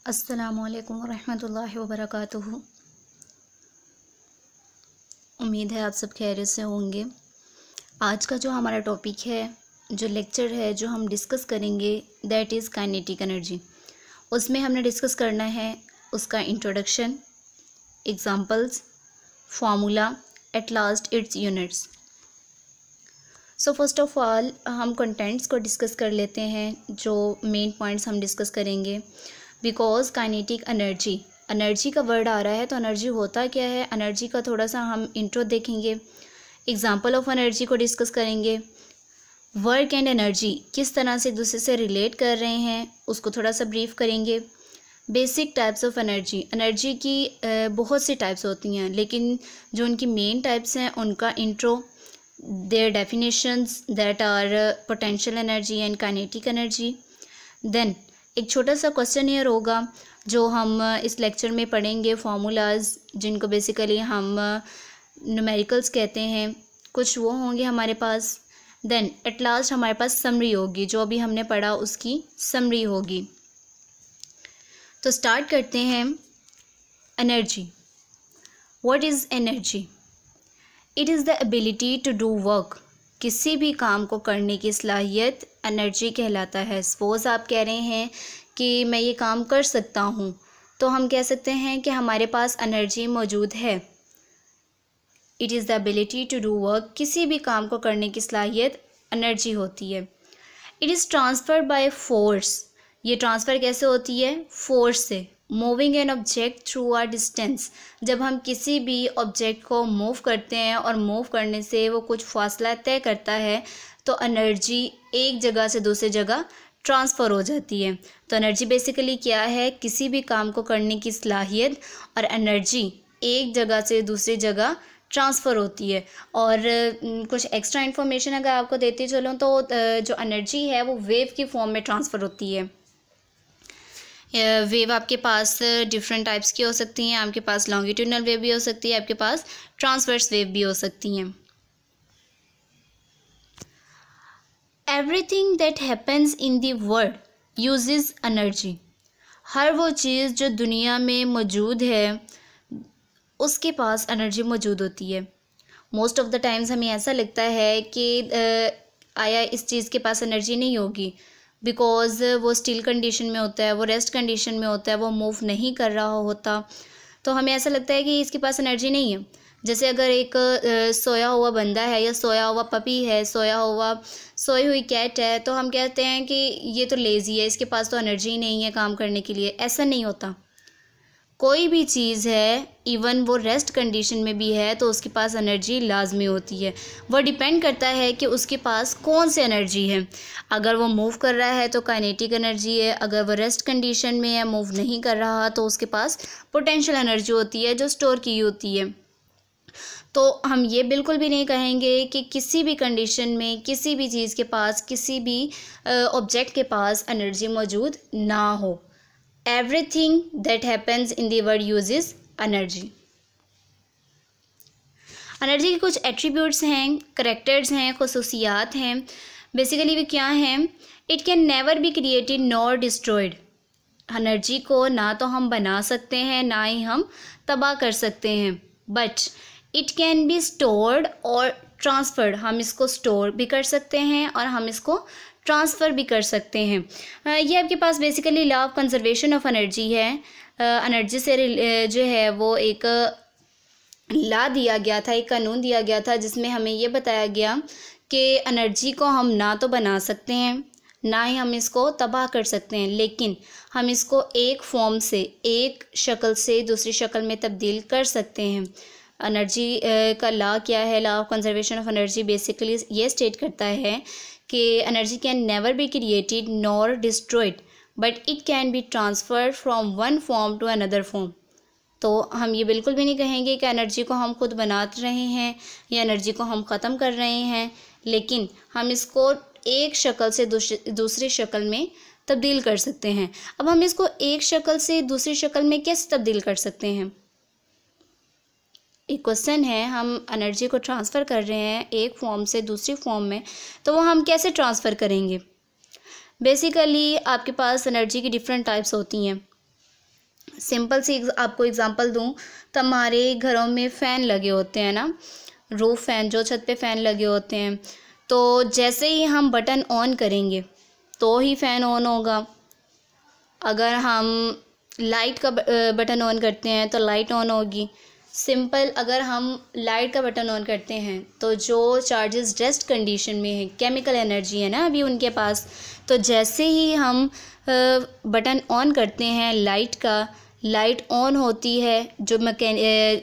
अस्सलामुअलैकुम वरहमतुल्लाहि वबरकातुहू। उम्मीद है आप सब खैरियत से होंगे। आज का जो हमारा टॉपिक है, जो लेक्चर है, जो हम डिस्कस करेंगे, दैट इज़ काइनेटिक एनर्जी। उसमें हमने डिस्कस करना है उसका introduction, examples, formula, at last it's units. So first of all हम कंटेंट्स को डिस्कस कर लेते हैं, जो मेन पॉइंट्स हम डिस्कस करेंगे। बिकॉज काइनेटिक एनर्जी का वर्ड आ रहा है, तो एनर्जी होता क्या है, एनर्जी का थोड़ा सा हम इंट्रो देखेंगे, एग्जांपल ऑफ एनर्जी को डिस्कस करेंगे, वर्क एंड एनर्जी किस तरह से दूसरे से रिलेट कर रहे हैं उसको थोड़ा सा ब्रीफ करेंगे। बेसिक टाइप्स ऑफ एनर्जी की बहुत सी टाइप्स होती हैं, लेकिन जो उनकी मेन टाइप्स हैं उनका intro, their definitions that are potential energy and kinetic energy. Then एक छोटा सा क्वेश्चन ईयर होगा जो हम इस लेक्चर में पढ़ेंगे, फार्मूलाज जिनको बेसिकली हम न्यूमेरिकल्स कहते हैं, कुछ वो होंगे हमारे पास। देन एट लास्ट हमारे पास समरी होगी, जो अभी हमने पढ़ा उसकी समरी होगी। तो स्टार्ट करते हैं। Energy, what is energy? It is the ability to do work. किसी भी काम को करने की सलाहियत एनर्जी कहलाता है। सपोज़ आप कह रहे हैं कि मैं ये काम कर सकता हूँ, तो हम कह सकते हैं कि हमारे पास एनर्जी मौजूद है। It is the ability to do work. किसी भी काम को करने की सलाहियत एनर्जी होती है। It is transfer by force. ये ट्रांसफ़र कैसे होती है? फोर्स से। Moving an object through a distance. जब हम किसी भी ऑब्जेक्ट को मूव करते हैं और मूव करने से वो कुछ फासला तय करता है, तो एनर्जी एक जगह से दूसरी जगह ट्रांसफ़र हो जाती है। तो एनर्जी बेसिकली क्या है? किसी भी काम को करने की सलाहियत, और एनर्जी एक जगह से दूसरी जगह ट्रांसफ़र होती है। और कुछ एक्स्ट्रा इन्फॉर्मेशन अगर आपको देती चलूँ तो जो एनर्जी है वो वेव की फॉर्म में ट्रांसफ़र होती है। वेव आपके पास डिफरेंट टाइप्स की हो सकती हैं। आपके पास लॉन्गिट्यूडनल वेव भी हो सकती है, आपके पास ट्रांसवर्स वेव भी हो सकती हैं। Everything that happens in the world uses energy. हर वो चीज़ जो दुनिया में मौजूद है उसके पास एनर्जी मौजूद होती है। मोस्ट ऑफ द टाइम्स हमें ऐसा लगता है कि आया इस चीज़ के पास एनर्जी नहीं होगी, बिकॉज़ वो स्टिल कंडीशन में होता है, वो रेस्ट कंडीशन में होता है, वो मूव नहीं कर रहा होता, तो हमें ऐसा लगता है कि इसके पास एनर्जी नहीं है। जैसे अगर एक सोया हुआ बंदा है, या सोया हुआ पपी है, सोई हुई कैट है, तो हम कहते हैं कि ये तो लेज़ी है, इसके पास तो एनर्जी नहीं है काम करने के लिए। ऐसा नहीं होता। कोई भी चीज़ है, इवन वो रेस्ट कंडीशन में भी है, तो उसके पास एनर्जी लाजमी होती है। वो डिपेंड करता है कि उसके पास कौन सी एनर्जी है। अगर वो मूव कर रहा है तो काइनेटिक एनर्जी है, अगर वो रेस्ट कंडीशन में है, मूव नहीं कर रहा, तो उसके पास पोटेंशियल एनर्जी होती है जो स्टोर की होती है। तो हम ये बिल्कुल भी नहीं कहेंगे कि किसी भी कंडीशन में किसी भी चीज़ के पास, किसी भी ऑब्जेक्ट के पास एनर्जी मौजूद ना हो। Everything that happens in the world uses energy. Energy के कुछ एट्रीब्यूट्स हैं, करेक्टर्स हैं, खुसूसियात हैं। बेसिकली वे क्या हैं? It can never be created nor destroyed. Energy को ना तो हम बना सकते हैं, ना ही हम तबाह कर सकते हैं। But it can be stored और ट्रांसफर्ड। हम इसको स्टोर भी कर सकते हैं और हम इसको ट्रांसफ़र भी कर सकते हैं। ये आपके पास basically law of conservation of energy है। एनर्जी से जो है वो एक लॉ दिया गया था, एक कानून दिया गया था, जिसमें हमें ये बताया गया कि एनर्जी को हम ना तो बना सकते हैं, ना ही हम इसको तबाह कर सकते हैं, लेकिन हम इसको एक फॉर्म से, एक शक्ल से दूसरी शक्ल में तब्दील कर सकते हैं। एनर्जी का लॉ क्या है? Law of conservation of energy basically ये स्टेट करता है कि energy can never be created nor destroyed, but it can be transferred from one form to another form. तो हम ये बिल्कुल भी नहीं कहेंगे कि एनर्जी को हम खुद बना रहे हैं या एनर्जी को हम ख़त्म कर रहे हैं, लेकिन हम इसको एक शक्ल से दूसरी शक्ल में तब्दील कर सकते हैं। अब हम इसको एक शक्ल से दूसरी शक्ल में कैसे तब्दील कर सकते हैं? एक क्वेश्चन है, हम एनर्जी को ट्रांसफ़र कर रहे हैं एक फॉर्म से दूसरी फॉर्म में, तो वो हम कैसे ट्रांसफ़र करेंगे? बेसिकली आपके पास एनर्जी की डिफरेंट टाइप्स होती हैं। सिंपल सी आपको एग्जांपल दूं तो हमारे घरों में फ़ैन लगे होते हैं ना, रूफ फ़ैन, जो छत पे फ़ैन लगे होते हैं, तो जैसे ही हम बटन ऑन करेंगे तो ही फ़ैन ऑन होगा। अगर हम लाइट का बटन ऑन करते हैं तो लाइट ऑन होगी। सिंपल, अगर हम लाइट का बटन ऑन करते हैं तो जो चार्जेस रेस्ट कंडीशन में है, केमिकल एनर्जी है ना अभी उनके पास, तो जैसे ही हम बटन ऑन करते हैं लाइट का, लाइट ऑन होती है, जो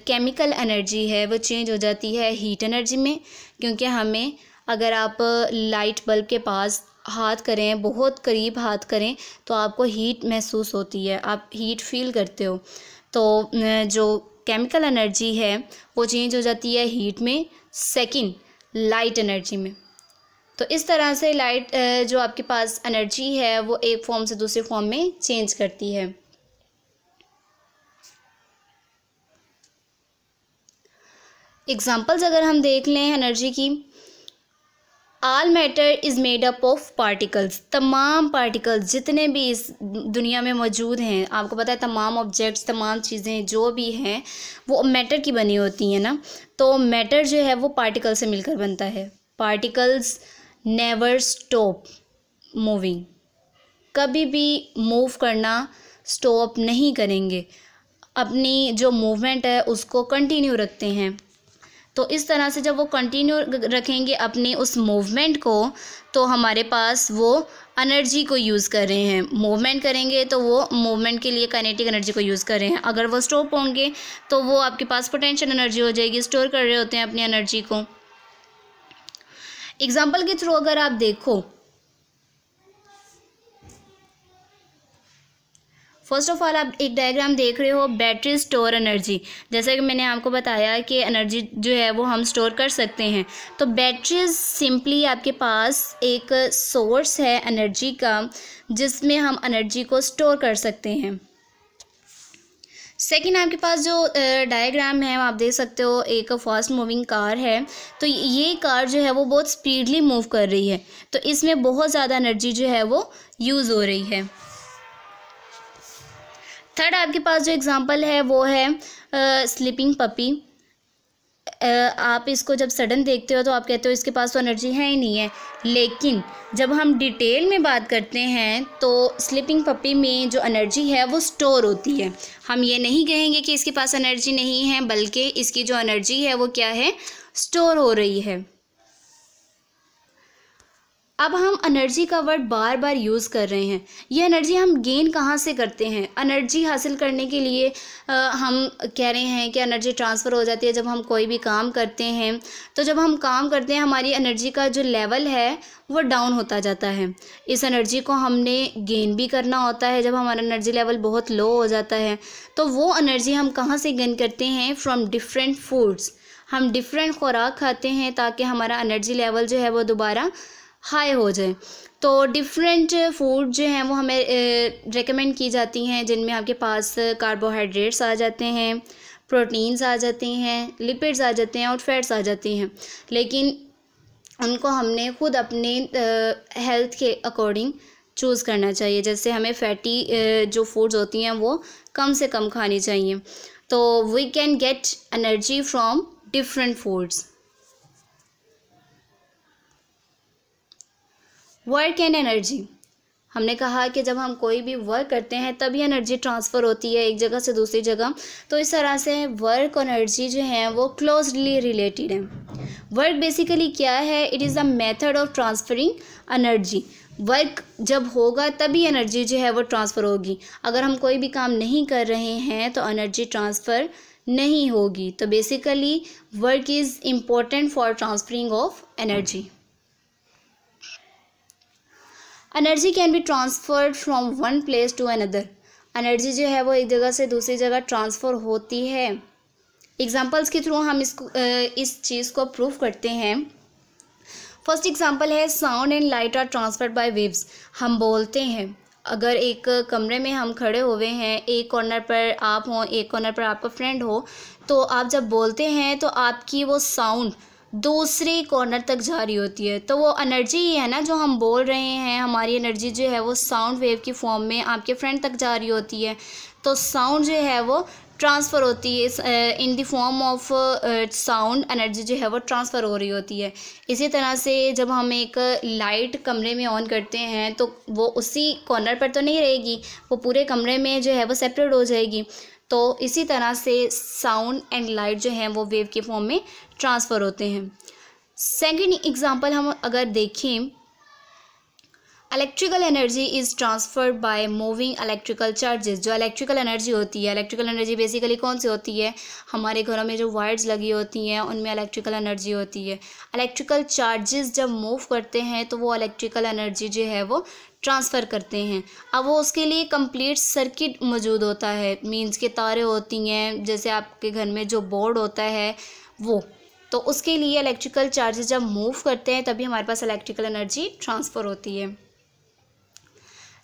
केमिकल एनर्जी है वो चेंज हो जाती है हीट एनर्जी में। क्योंकि हमें, अगर आप लाइट बल्ब के पास हाथ करें, बहुत करीब हाथ करें, तो आपको हीट महसूस होती है, आप हीट फील करते हो। तो जो केमिकल एनर्जी है वो चेंज हो जाती है हीट में, सेकंड लाइट एनर्जी में। तो इस तरह से लाइट जो आपके पास एनर्जी है वो एक फॉर्म से दूसरे फॉर्म में चेंज करती है। एग्जांपल्स अगर हम देख लें एनर्जी की, all matter is made up of particles. तमाम पार्टिकल्स जितने भी इस दुनिया में मौजूद हैं, आपको पता है तमाम ऑब्जेक्ट्स, तमाम चीज़ें जो भी हैं वो मैटर की बनी होती हैं ना। तो मैटर जो है वो पार्टिकल से मिलकर बनता है। पार्टिकल्स नेवर स्टॉप मूविंग, कभी भी मूव करना स्टॉप नहीं करेंगे, अपनी जो मूवमेंट है उसको कंटिन्यू रखते हैं। तो इस तरह से जब वो कंटिन्यू रखेंगे अपनी उस मूवमेंट को, तो हमारे पास वो एनर्जी को यूज़ कर रहे हैं। मूवमेंट करेंगे तो वो मूवमेंट के लिए काइनेटिक एनर्जी को यूज़ कर रहे हैं। अगर वो स्टॉप होंगे तो वो आपके पास पोटेंशियल एनर्जी हो जाएगी, स्टोर कर रहे होते हैं अपनी एनर्जी को। एग्जाम्पल के थ्रू अगर आप देखो, फर्स्ट ऑफ ऑल आप एक डायग्राम देख रहे हो, बैटरी स्टोर एनर्जी। जैसा कि मैंने आपको बताया कि एनर्जी जो है वो हम स्टोर कर सकते हैं। तो बैटरीज सिंपली आपके पास एक सोर्स है एनर्जी का, जिसमें हम एनर्जी को स्टोर कर सकते हैं। सेकंड, आपके पास जो डायग्राम है आप देख सकते हो, एक फास्ट मूविंग कार है। तो ये कार जो है वो बहुत स्पीडली मूव कर रही है, तो इसमें बहुत ज़्यादा एनर्जी जो है वो यूज़ हो रही है। थर्ड, आपके पास जो एग्जांपल है वो है स्लीपिंग पपी। आप इसको जब सडन देखते हो तो आप कहते हो इसके पास तो एनर्जी है ही नहीं है, लेकिन जब हम डिटेल में बात करते हैं तो स्लीपिंग पपी में जो एनर्जी है वो स्टोर होती है। हम ये नहीं कहेंगे कि इसके पास एनर्जी नहीं है, बल्कि इसकी जो एनर्जी है वो क्या है, स्टोर हो रही है। अब हम एनर्जी का वर्ड बार बार यूज़ कर रहे हैं। ये एनर्जी हम गेन कहाँ से करते हैं? एनर्जी हासिल करने के लिए हम कह रहे हैं कि एनर्जी ट्रांसफ़र हो जाती है जब हम कोई भी काम करते हैं। तो जब हम काम करते हैं हमारी एनर्जी का जो लेवल है वो डाउन होता जाता है। इस एनर्जी को हमने गेन भी करना होता है जब हमारा एनर्जी लेवल बहुत लो हो जाता है। तो वो एनर्जी हम कहाँ से गेन करते हैं? From different foods. हम डिफरेंट खुराक खाते हैं ताकि हमारा एनर्जी लेवल जो है वो दोबारा हाई हो जाए। तो डिफरेंट फूड जो हैं वो हमें रेकमेंड की जाती हैं, जिनमें आपके पास कार्बोहाइड्रेट्स आ जाते हैं, प्रोटीन्स आ जाते हैं, लिपिड्स आ जाते हैं और फैट्स आ जाती हैं। लेकिन उनको हमने खुद अपने हेल्थ के अकॉर्डिंग चूज़ करना चाहिए। जैसे हमें फैटी जो फूड्स होती हैं वो कम से कम खानी चाहिए। तो we can get energy from different foods. Work and energy, हमने कहा कि जब हम कोई भी वर्क करते हैं तभी एनर्जी ट्रांसफ़र होती है एक जगह से दूसरी जगह। तो इस तरह से वर्क और एनर्जी जो हैं वो क्लोजली रिलेटेड हैं। वर्क बेसिकली क्या है? It is the method of transferring energy. Work जब होगा तभी एनर्जी जो है वो ट्रांसफ़र होगी। अगर हम कोई भी काम नहीं कर रहे हैं तो एनर्जी ट्रांसफ़र नहीं होगी। तो basically work is important for transferring of energy. Energy can be transferred from one place to another. Energy जो है वो एक जगह से दूसरी जगह ट्रांसफ़र होती है। एग्जांपल्स के थ्रू हम इस चीज़ को प्रूव करते हैं। फर्स्ट एग्जांपल है, sound and light are transferred by waves. हम बोलते हैं, अगर एक कमरे में हम खड़े हुए हैं, एक कॉर्नर पर आप हों, एक कॉर्नर पर आपका फ्रेंड हो, तो आप जब बोलते हैं तो आपकी वो साउंड दूसरे कॉर्नर तक जा रही होती है। तो वो एनर्जी ही है ना जो हम बोल रहे हैं, हमारी एनर्जी जो है वो साउंड वेव की फॉर्म में आपके फ्रेंड तक जा रही होती है। तो साउंड जो है वो ट्रांसफ़र होती है in the form of sound, energy जो है वो ट्रांसफ़र हो रही होती है। इसी तरह से जब हम एक लाइट कमरे में ऑन करते हैं तो वो उसी कॉर्नर पर तो नहीं रहेगी, वो पूरे कमरे में जो है वो सेपरेट हो जाएगी। तो इसी तरह से साउंड एंड लाइट जो है वो वेव के फॉर्म में ट्रांसफ़र होते हैं। सेकंड एग्जांपल हम अगर देखें, electrical energy is transferred by moving electrical charges. जो इलेक्ट्रिकल एनर्जी होती है, इलेक्ट्रिकल एनर्जी बेसिकली कौन सी होती है, हमारे घरों में जो वायर्स लगी होती हैं उनमें इलेक्ट्रिकल एनर्जी होती है। इलेक्ट्रिकल चार्जेस जब मूव करते हैं तो वो इलेक्ट्रिकल एनर्जी जो है वो ट्रांसफ़र करते हैं। अब वो उसके लिए कंप्लीट सर्किट मौजूद होता है, मींस के तारें होती हैं, जैसे आपके घर में जो बोर्ड होता है वो, तो उसके लिए इलेक्ट्रिकल चार्जेस जब मूव करते हैं तभी हमारे पास इलेक्ट्रिकल एनर्जी ट्रांसफ़र होती है।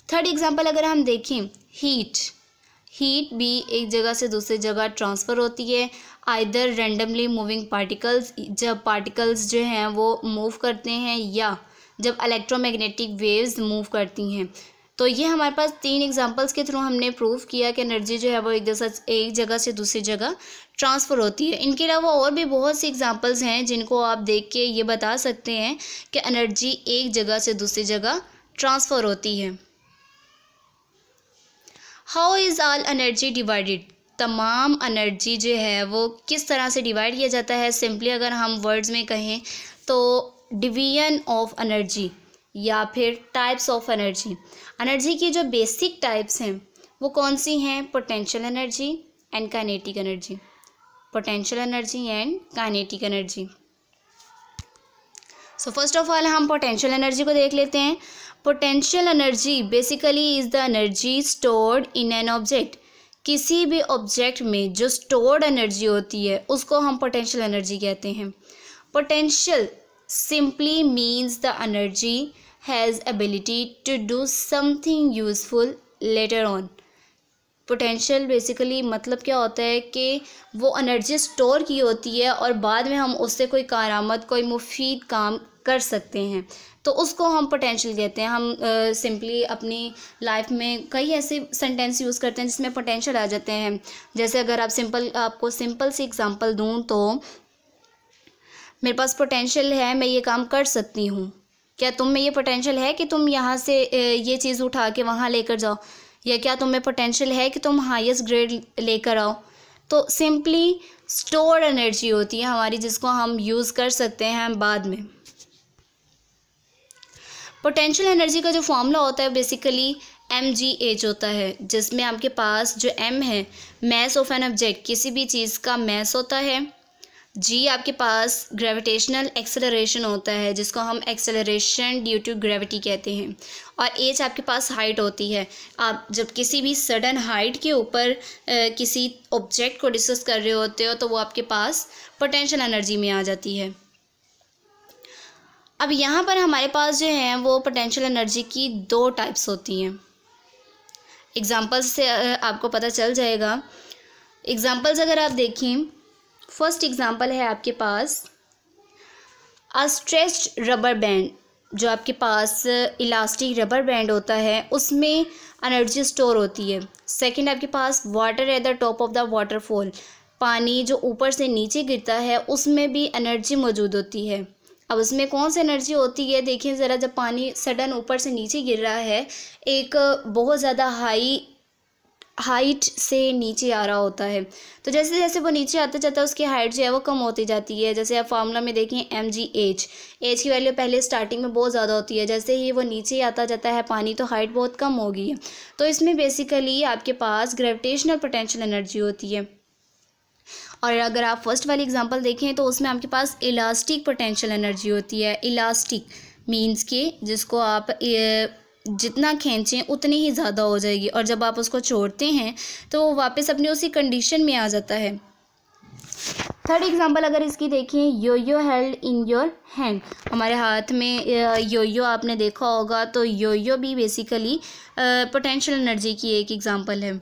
थर्ड एग्जांपल अगर हम देखें, हीट भी एक जगह से दूसरी जगह ट्रांसफ़र होती है, आइदर रैंडमली मूविंग पार्टिकल्स, जब पार्टिकल्स जो हैं वो मूव करते हैं, या जब इलेक्ट्रोमैग्नेटिक वेव्स मूव करती हैं। तो ये हमारे पास 3 एग्जांपल्स के थ्रू हमने प्रूव किया कि एनर्जी जो है वो एक जगह से दूसरी जगह ट्रांसफ़र होती है। इनके अलावा और भी बहुत सी एग्जांपल्स हैं जिनको आप देख के ये बता सकते हैं कि एनर्जी एक जगह से दूसरी जगह ट्रांसफ़र होती है। How is all energy divided, तमाम एनर्जी जो है वो किस तरह से डिवाइड किया जाता है। सिंपली अगर हम वर्ड्स में कहें तो डिवीजन ऑफ एनर्जी या फिर टाइप्स ऑफ एनर्जी। एनर्जी की जो बेसिक टाइप्स हैं वो कौन सी हैं, potential energy and kinetic energy, potential energy and kinetic energy. So first of all हम पोटेंशियल एनर्जी को देख लेते हैं। Potential energy basically is the energy stored in an object. किसी भी ऑब्जेक्ट में जो स्टोर्ड एनर्जी होती है उसको हम पोटेंशियल एनर्जी कहते हैं। Potential simply means the energy has ability to do something useful later on. Potential basically मतलब क्या होता है कि वो एनर्जी स्टोर की होती है और बाद में हम उससे कोई कारआमद, कोई मुफीद काम कर सकते हैं, तो उसको हम पोटेंशियल कहते हैं। हम सिंपली अपनी लाइफ में कई ऐसे सेंटेंस यूज़ करते हैं जिसमें पोटेंशियल आ जाते हैं। जैसे अगर आपको सिंपल सी एग्जांपल दूं तो मेरे पास पोटेंशियल है, मैं ये काम कर सकती हूँ, क्या तुम में ये पोटेंशियल है कि तुम यहाँ से ये चीज़ उठा के वहाँ लेकर जाओ, या क्या तुम में पोटेंशियल है कि तुम हाईएस्ट ग्रेड लेकर आओ। तो सिंपली स्टोर्ड एनर्जी होती है हमारी जिसको हम यूज़ कर सकते हैं बाद में। पोटेंशियल एनर्जी का जो फॉर्मूला होता है बेसिकली mgh होता है, जिसमें आपके पास जो m है मैस ऑफ एन ऑब्जेक्ट, किसी भी चीज़ का मैस होता है, g आपके पास ग्रेविटेशनल एक्सेलरेशन होता है जिसको हम एक्सेलरेशन ड्यू टू ग्रेविटी कहते हैं, और h आपके पास हाइट होती है। आप जब किसी भी सडन हाइट के ऊपर किसी ऑब्जेक्ट को डिस्कस कर रहे होते हो तो वो आपके पास पोटेंशियल एनर्जी में आ जाती है। अब यहाँ पर हमारे पास जो है वो पोटेंशियल एनर्जी की 2 टाइप्स होती हैं। एग्जांपल्स से आपको पता चल जाएगा। एग्जांपल्स अगर आप देखें, फर्स्ट एग्जांपल है आपके पास अ स्ट्रेच्ड रबर बैंड। जो आपके पास इलास्टिक रबर बैंड होता है उसमें एनर्जी स्टोर होती है। सेकंड आपके पास water at the top of the waterfall, पानी जो ऊपर से नीचे गिरता है उसमें भी एनर्जी मौजूद होती है। अब उसमें कौन सी एनर्जी होती है देखिए ज़रा, जब पानी सडन ऊपर से नीचे गिर रहा है, एक बहुत ज़्यादा हाइट से नीचे आ रहा होता है, तो जैसे जैसे वो नीचे आता जाता है उसकी हाइट जो है वो कम होती जाती है। जैसे आप फार्मूला में देखें mgh, एच की वैल्यू पहले स्टार्टिंग में बहुत ज़्यादा होती है, जैसे ही वो नीचे आता जाता है पानी तो हाइट बहुत कम हो गई है। तो इसमें बेसिकली आपके पास ग्रेविटेशनल पोटेंशियल एनर्जी होती है। और अगर आप फर्स्ट वाली एग्जांपल देखें तो उसमें आपके पास इलास्टिक पोटेंशियल एनर्जी होती है। इलास्टिक मींस के जिसको आप जितना खींचें उतनी ही ज़्यादा हो जाएगी, और जब आप उसको छोड़ते हैं तो वो वापस अपनी उसी कंडीशन में आ जाता है। थर्ड एग्जांपल अगर इसकी देखें, यो हेल्ड इन योर हैंड, हमारे हाथ में यो आपने देखा होगा, तो यो भी बेसिकली पोटेंशियल एनर्जी की एक एग्जांपल है।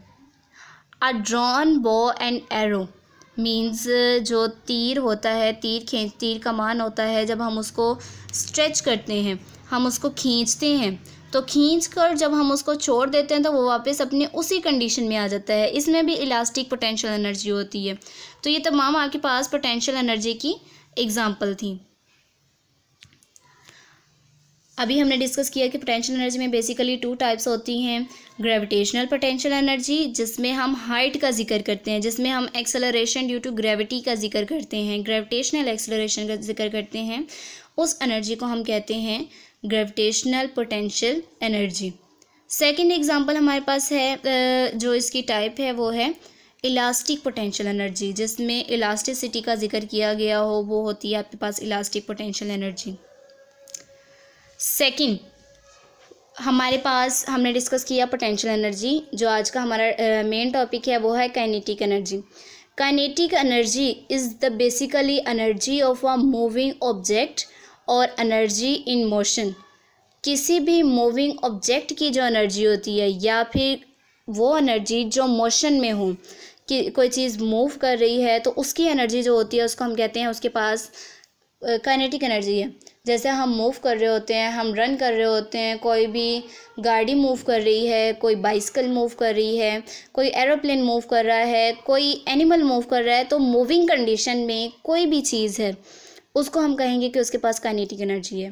A drawn bow and arrow, means जो तीर होता है, तीर कमान होता है, जब हम उसको स्ट्रेच करते हैं, हम उसको खींचते हैं, तो खींच कर जब हम उसको छोड़ देते हैं तो वो वापस अपने उसी कंडीशन में आ जाता है। इसमें भी इलास्टिक पोटेंशियल एनर्जी होती है। तो ये तमाम आपके पास पोटेंशियल एनर्जी की एग्जांपल थी। अभी हमने डिस्कस किया कि पोटेंशियल एनर्जी में बेसिकली 2 टाइप्स होती हैं। ग्रेविटेशनल पोटेंशियल एनर्जी, जिसमें हम हाइट का जिक्र करते हैं, जिसमें हम एक्सेलरेशन ड्यू टू ग्रेविटी का जिक्र करते हैं, ग्रेविटेशनल एक्सेलरेशन का जिक्र करते हैं, उस एनर्जी को हम कहते हैं gravitational potential energy. Second example हमारे पास है, जो इसकी टाइप है वो है इलास्टिक पोटेंशियल एनर्जी, जिसमें इलास्टिसिटी का जिक्र किया गया हो, वो होती है आपके पास इलास्टिक पोटेंशियल एनर्जी। सेकंड हमारे पास हमने डिस्कस किया पोटेंशियल एनर्जी। जो आज का हमारा मेन टॉपिक है वो है kinetic energy. Kinetic energy is the basically energy of a moving object और एनर्जी इन मोशन। किसी भी मूविंग ऑब्जेक्ट की जो एनर्जी होती है या फिर वो एनर्जी जो मोशन में हो, कि कोई चीज़ मूव कर रही है तो उसकी एनर्जी जो होती है उसको हम कहते हैं उसके पास काइनेटिक एनर्जी है। जैसे हम मूव कर रहे होते हैं, हम रन कर रहे होते हैं, कोई भी गाड़ी मूव कर रही है, कोई बाइसिकल मूव कर रही है, कोई एरोप्लेन मूव कर रहा है, कोई एनिमल मूव कर रहा है, तो मूविंग कंडीशन में कोई भी चीज़ है उसको हम कहेंगे कि उसके पास काइनेटिक एनर्जी है।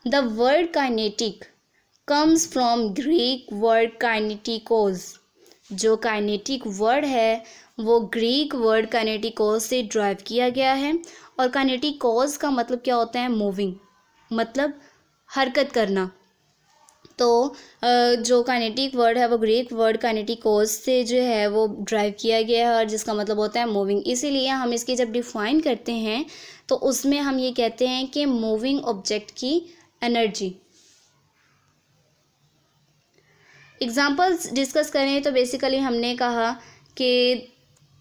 The word kinetic comes from Greek word kinetikos. जो काइनेटिक वर्ड है वो ग्रीक वर्ड काइनेटिकोस से ड्राइव किया गया है। और काइनेटिकोस का मतलब क्या होता है? मूविंग, मतलब हरकत करना। तो जो काइनेटिक वर्ड है वो ग्रीक वर्ड काइनेटिकोस से जो है वो ड्राइव किया गया है और जिसका मतलब होता है मूविंग। इसीलिए हम इसकी जब डिफाइन करते हैं तो उसमें हम ये कहते हैं कि मूविंग ऑब्जेक्ट की एनर्जी। एग्जांपल्स डिस्कस करें तो बेसिकली हमने कहा कि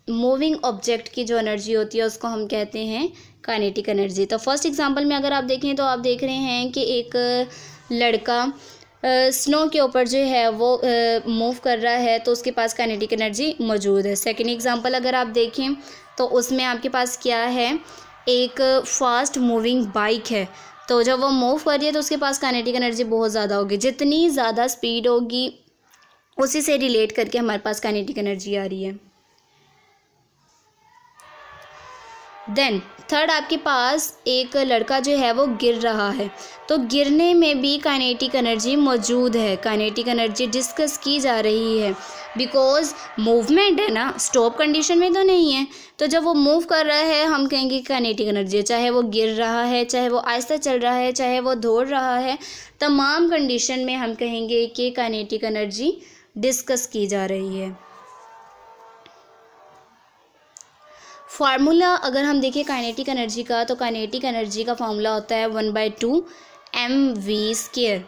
मूविंग ऑब्जेक्ट की जो एनर्जी होती है उसको हम कहते हैं काइनेटिक एनर्जी। तो फर्स्ट एग्जांपल में अगर आप देखें तो आप देख रहे हैं कि एक लड़का स्नो के ऊपर जो है वो मूव कर रहा है तो उसके पास काइनेटिक एनर्जी मौजूद है। सेकंड एग्जांपल अगर आप देखें तो उसमें आपके पास क्या है, एक फास्ट मूविंग बाइक है, तो जब वो मूव कर रही है तो उसके पास काइनेटिक एनर्जी बहुत ज़्यादा होगी। जितनी ज़्यादा स्पीड होगी उसी से रिलेट करके हमारे पास काइनेटिक एनर्जी आ रही है। देन थर्ड आपके पास एक लड़का जो है वो गिर रहा है, तो गिरने में भी काइनेटिक एनर्जी मौजूद है। काइनेटिक एनर्जी डिस्कस की जा रही है बिकॉज मूवमेंट है ना, स्टॉप कंडीशन में तो नहीं है। तो जब वो मूव कर रहा है हम कहेंगे काइनेटिक एनर्जी है, चाहे वो गिर रहा है, चाहे वो आहिस्ता चल रहा है, चाहे वो दौड़ रहा है, तमाम कंडीशन में हम कहेंगे कि काइनेटिक एनर्जी डिस्कस की जा रही है। फार्मूला अगर हम देखें काइनेटिक एनर्जी का, तो काइनेटिक एनर्जी का फार्मूला होता है 1/2 mv²।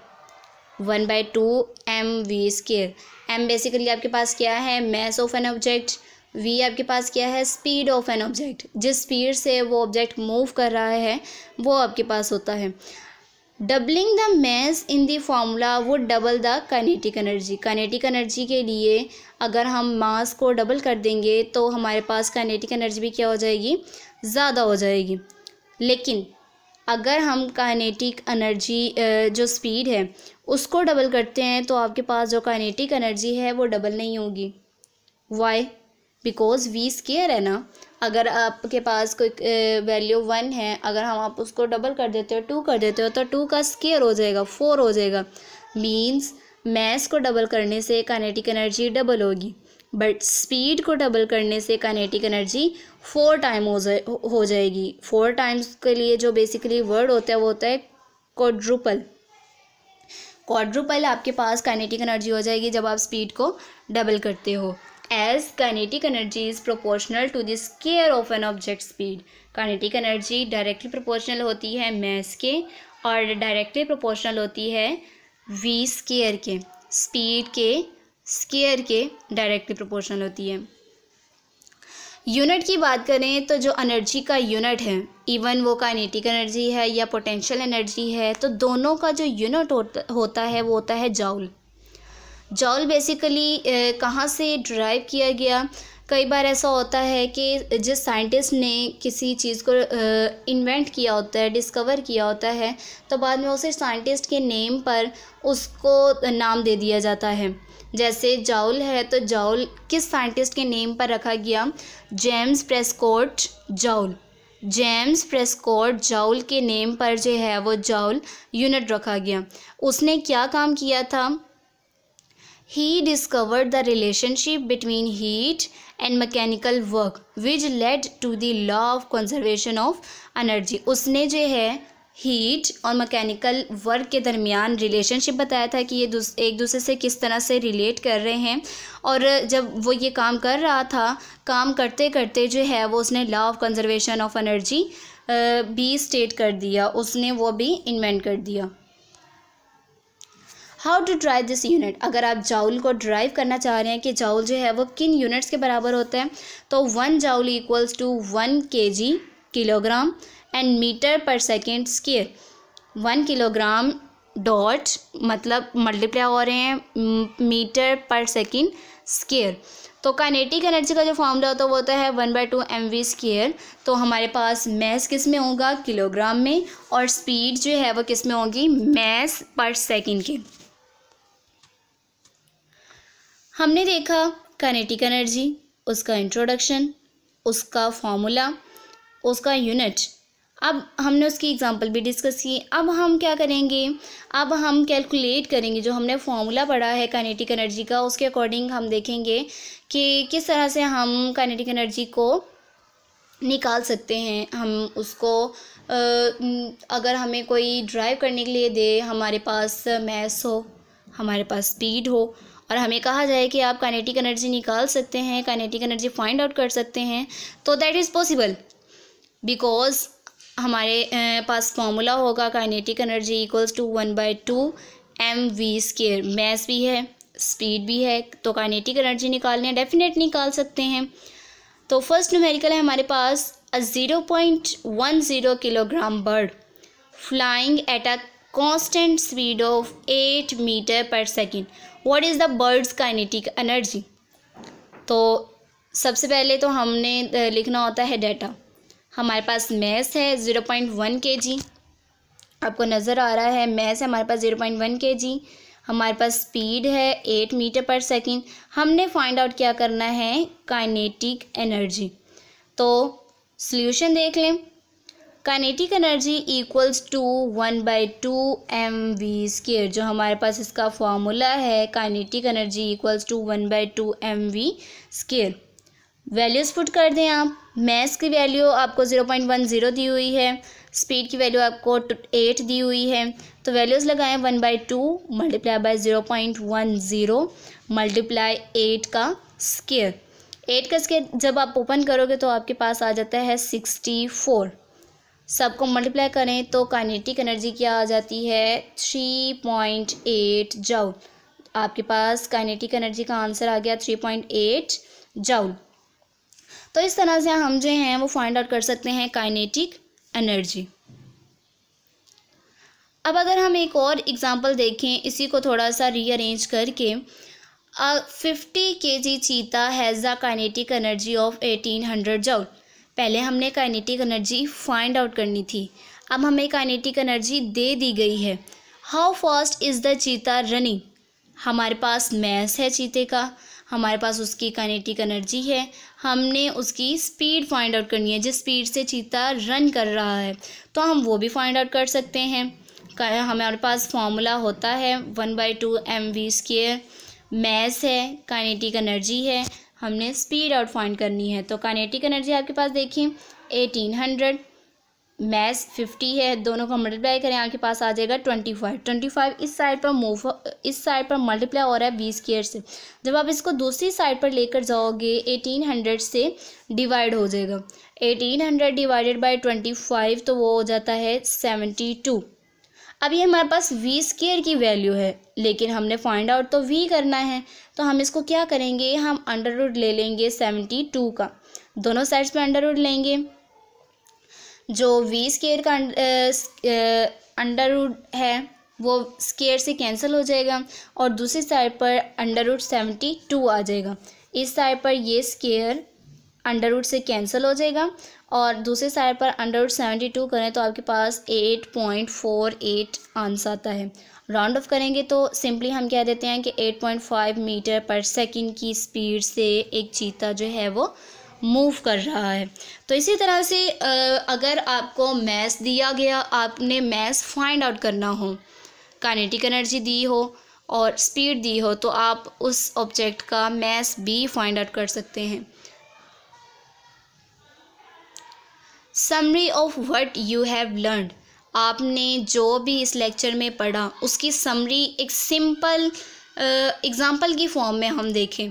1/2 mv²। m बेसिकली आपके पास क्या है, mass of an object. v आपके पास क्या है, स्पीड ऑफ एन ऑब्जेक्ट। जिस स्पीड से वो ऑब्जेक्ट मूव कर रहा है वो आपके पास होता है। Doubling the mass in the formula would double the kinetic energy. Kinetic energy के लिए अगर हम मास को डबल कर देंगे तो हमारे पास काइनेटिक एनर्जी भी क्या हो जाएगी, ज़्यादा हो जाएगी। लेकिन अगर हम काइनेटिक एनर्जी जो स्पीड है उसको डबल करते हैं तो आपके पास जो काइनेटिक एनर्जी है वो डबल नहीं होगी। वाई? बिकॉज v² है ना। अगर आपके पास कोई वैल्यू 1 है, अगर हम आप उसको डबल कर देते हो, 2 कर देते हो, तो 2 का स्क्वायर हो जाएगा, 4 हो जाएगा। मीन्स मैस को डबल करने से काइनेटिक एनर्जी डबल होगी, बट स्पीड को डबल करने से काइनेटिक एनर्जी 4 टाइम हो जाएगी। 4 टाइम्स के लिए जो बेसिकली वर्ड होता है वो होता है क्वाड्रुपल। क्वाड्रुपल आपके पास काइनेटिक एनर्जी हो जाएगी जब आप स्पीड को डबल करते हो। As kinetic energy is proportional to the square of an object speed। Kinetic energy directly proportional होती है मैस के और डायरेक्टली प्रोपोर्शनल होती है v² के, स्पीड के स्क्वायर के डायरेक्टली प्रोपोर्शनल होती है। यूनिट की बात करें तो जो एनर्जी का यूनिट है, इवन वो काइनेटिक एनर्जी है या पोटेंशियल एनर्जी है, तो दोनों का जो यूनिट होता है वो होता है जॉल। जॉल बेसिकली कहाँ से ड्राइव किया गया? कई बार ऐसा होता है कि जिस साइंटिस्ट ने किसी चीज़ को इन्वेंट किया होता है, डिस्कवर किया होता है, तो बाद में उसे साइंटिस्ट के नेम पर उसको नाम दे दिया जाता है। जैसे जाउल है तो जाउल किस साइंटिस्ट के नेम पर रखा गया? James Prescott joule. James Prescott joule के नेम पर जो है वो जाउल यूनिट रखा गया। उसने क्या काम किया था? He discovered the relationship between heat and mechanical work which led to the law of conservation of energy। उसने जो है हीट और मैकेनिकल वर्क के दरमियान रिलेशनशिप बताया था कि ये एक दूसरे से किस तरह से रिलेट कर रहे हैं, और जब वो ये काम कर रहा था, काम करते करते जो है वो उसने law of conservation of energy भी स्टेट कर दिया, उसने वो भी इन्वेंट कर दिया। How to drive this unit? अगर आप जाउल को ड्राइव करना चाह रहे हैं कि जाउल जो है वो किन यूनिट्स के बराबर होता है, तो 1 joule equals to 1 kg kilogram and metre per second square. 1 kilogram dot मतलब मल्टीप्लाई हो रहे हैं मीटर पर सेकेंड स्क्वायर। तो काइनेटिक एनर्जी का जो फॉर्मूला होता है वो होता है 1/2 mv स्क्वायर। तो हमारे पास मैस किस में होगा? किलोग्राम में, और स्पीड जो है वो किस में होगी? मैस पर सेकेंड के। हमने देखा काइनेटिक एनर्जी, उसका इंट्रोडक्शन, उसका फॉर्मूला, उसका यूनिट। अब हमने उसकी एग्जांपल भी डिस्कस की। अब हम क्या करेंगे? अब हम कैलकुलेट करेंगे जो हमने फार्मूला पढ़ा है काइनेटिक एनर्जी का, उसके अकॉर्डिंग हम देखेंगे कि किस तरह से हम काइनेटिक एनर्जी को निकाल सकते हैं। हम उसको अगर हमें कोई ड्राइव करने के लिए दे, हमारे पास मैस हो, हमारे पास स्पीड हो, और हमें कहा जाए कि आप काइनेटिक एनर्जी निकाल सकते हैं, काइनेटिक एनर्जी फाइंड आउट कर सकते हैं, तो दैट इज़ पॉसिबल बिकॉज हमारे पास फॉर्मूला होगा kinetic energy equals to 1/2 mv square. Mass भी है, स्पीड भी है, तो काइनेटिक एनर्जी निकालने डेफिनेट निकाल सकते हैं। तो फर्स्ट न्यूमेरिकल है हमारे पास 0.10 kilogram bird flying at a constant speed of 8 metre per second. What is the bird's kinetic energy? तो सबसे पहले तो हमने लिखना होता है डाटा। हमारे पास मैस है 0.1 kg, आपको नज़र आ रहा है मैस है हमारे पास 0.1 kg। हमारे पास स्पीड है 8 मीटर पर सेकेंड। हमने फाइंड आउट क्या करना है? Kinetic energy. तो सॉल्यूशन देख लें। Kinetic energy equals to 1/2 mv square, जो हमारे पास इसका फॉर्मूला है kinetic energy equals to 1/2 mv square. Values put कर दें आप। मैस की वैल्यू आपको 0.10 दी हुई है, स्पीड की वैल्यू आपको 8 दी हुई है, तो वैल्यूज़ लगाएं 1/2 मल्टीप्लाई बाय 0.10 मल्टीप्लाई 8 का स्क्वायर। 8 का स्क्वायर जब आप ओपन करोगे तो आपके पास आ जाता है 64। सबको मल्टीप्लाई करें तो काइनेटिक एनर्जी क्या आ जाती है? 3.8 जाउल। आपके पास काइनेटिक एनर्जी का आंसर आ गया 3.8 जाउल। तो इस तरह से हम जो हैं वो फाइंड आउट कर सकते हैं काइनेटिक एनर्जी। अब अगर हम एक और एग्जांपल देखें, इसी को थोड़ा सा रीअरेंज करके, 50 kg चीता has the kinetic energy of 1800 joule. पहले हमने काइनेटिक एनर्जी फाइंड आउट करनी थी, अब हमें काइनेटिक एनर्जी दे दी गई है। हाउ फास्ट इज़ द चीता रनिंग? हमारे पास मैस है चीते का, हमारे पास उसकी काइनेटिक एनर्जी है, हमने उसकी स्पीड फाइंड आउट करनी है, जिस स्पीड से चीता रन कर रहा है, तो हम वो भी फाइंड आउट कर सकते हैं। हमारे पास फॉर्मूला होता है 1/2 mv स्क्वायर। मैस है, काइनेटिक एनर्जी है, हमने स्पीड आउट फाइंड करनी है। तो काइनेटिक एनर्जी आपके पास देखिए 1800, मैस 50 है, दोनों को मल्टीप्लाई करें आपके पास आ जाएगा 25 इस साइड पर मल्टीप्लाई हो रहा है 20 स्क्वायर से। जब आप इसको दूसरी साइड पर लेकर जाओगे 1800 से डिवाइड हो जाएगा। 1800 डिवाइडेड बाय 25 तो वो हो जाता है 72। अब ये हमारे पास v स्क्वायर की वैल्यू है, लेकिन हमने फाइंड आउट तो v करना है, तो हम इसको क्या करेंगे? हम अंडर रूट ले लेंगे 72 का, दोनों साइड्स पे अंडर रूट लेंगे। जो v स्क्वायर का अंडर रूट है वो स्क्वायर से कैंसिल हो जाएगा और दूसरी साइड पर √72 आ जाएगा। इस साइड पर ये स्क्वायर अंडर से कैंसिल हो जाएगा और दूसरी साइड पर √72 करें तो आपके पास 8.48 आंसर आता है। राउंड ऑफ करेंगे तो सिंपली हम कह देते हैं कि 8.5 मीटर पर सेकंड की स्पीड से एक चीता जो है वो मूव कर रहा है। तो इसी तरह से अगर आपको मैस दिया गया, आपने मैस फाइंड आउट करना हो, काइनेटिक एनर्जी दी हो और स्पीड दी हो, तो आप उस ऑब्जेक्ट का मैस भी फाइंड आउट कर सकते हैं। Summary of what you have learned, आपने जो भी इस लेक्चर में पढ़ा उसकी समरी एक सिंपल एग्जांपल की फॉर्म में हम देखें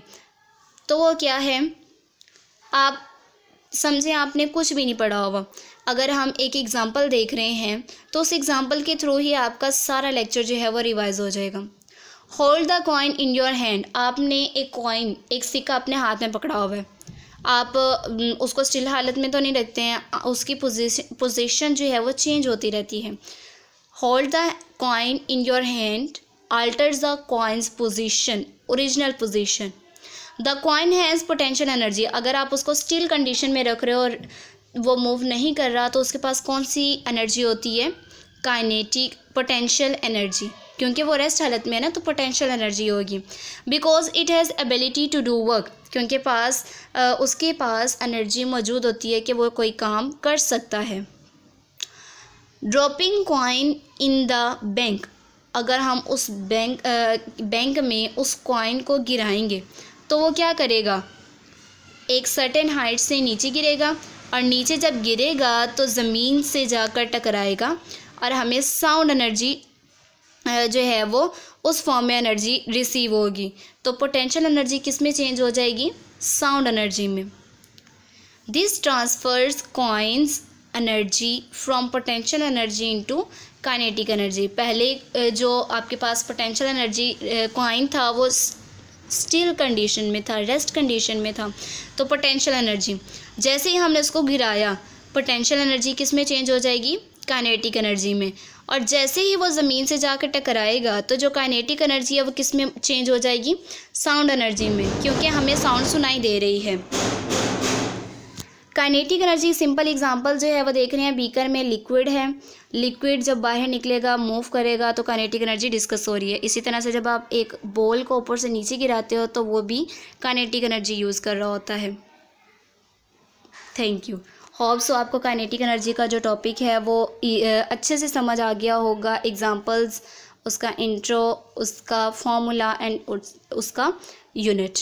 तो वो क्या है। आप समझें आपने कुछ भी नहीं पढ़ा होगा, अगर हम एक एग्जांपल देख रहे हैं तो उस एग्जांपल के थ्रू ही आपका सारा लेक्चर जो है वो रिवाइज हो जाएगा। Hold the coin in your hand, आपने एक कॉइन, एक सिक्का अपने हाथ में पकड़ा हुआ है, आप उसको स्टिल हालत में तो नहीं रखते हैं, उसकी पोजीशन जो है वो चेंज होती रहती है। Hold the coin in your hand altars the coins position, original position. The coin has potential energy, अगर आप उसको स्टिल कंडीशन में रख रहे हो और वो मूव नहीं कर रहा तो उसके पास कौन सी एनर्जी होती है, काइनेटिक पोटेंशियल एनर्जी, क्योंकि वो रेस्ट हालत में है ना, तो पोटेंशियल एनर्जी होगी। Because it has ability to do work, क्योंकि उसके पास एनर्जी मौजूद होती है कि वो कोई काम कर सकता है। Dropping coin in the bank, अगर हम उस बैंक में उस कॉइन को गिराएंगे तो वो क्या करेगा, एक सर्टेन हाइट से नीचे गिरेगा और नीचे जब गिरेगा तो ज़मीन से जाकर टकराएगा और हमें साउंड एनर्जी जो है वो उस फॉर्म में एनर्जी रिसीव होगी। तो पोटेंशियल एनर्जी किस में चेंज हो जाएगी, साउंड एनर्जी में। This transfers coin's energy from potential energy into kinetic energy. पहले जो आपके पास पोटेंशियल एनर्जी कॉइन था वो स्टिल कंडीशन में था, रेस्ट कंडीशन में था, तो पोटेंशियल एनर्जी जैसे ही हमने उसको गिराया पोटेंशियल एनर्जी किस में चेंज हो जाएगी, काइनेटिक एनर्जी में। और जैसे ही वो ज़मीन से जाकर टकराएगा तो जो काइनेटिक एनर्जी है वो किस में चेंज हो जाएगी, साउंड एनर्जी में, क्योंकि हमें साउंड सुनाई दे रही है। काइनेटिक एनर्जी सिंपल एग्जांपल जो है वो देख रहे हैं, बीकर में लिक्विड है, लिक्विड जब बाहर निकलेगा मूव करेगा तो काइनेटिक एनर्जी डिस्कस हो रही है। इसी तरह से जब आप एक बॉल को ऊपर से नीचे गिराते हो तो वो भी काइनेटिक एनर्जी यूज़ कर रहा होता है। Thank you. होप सो आपको काइनेटिक एनर्जी का जो टॉपिक है वो अच्छे से समझ आ गया होगा, एग्जांपल्स, उसका इंट्रो, उसका फॉर्मूला एंड उसका यूनिट।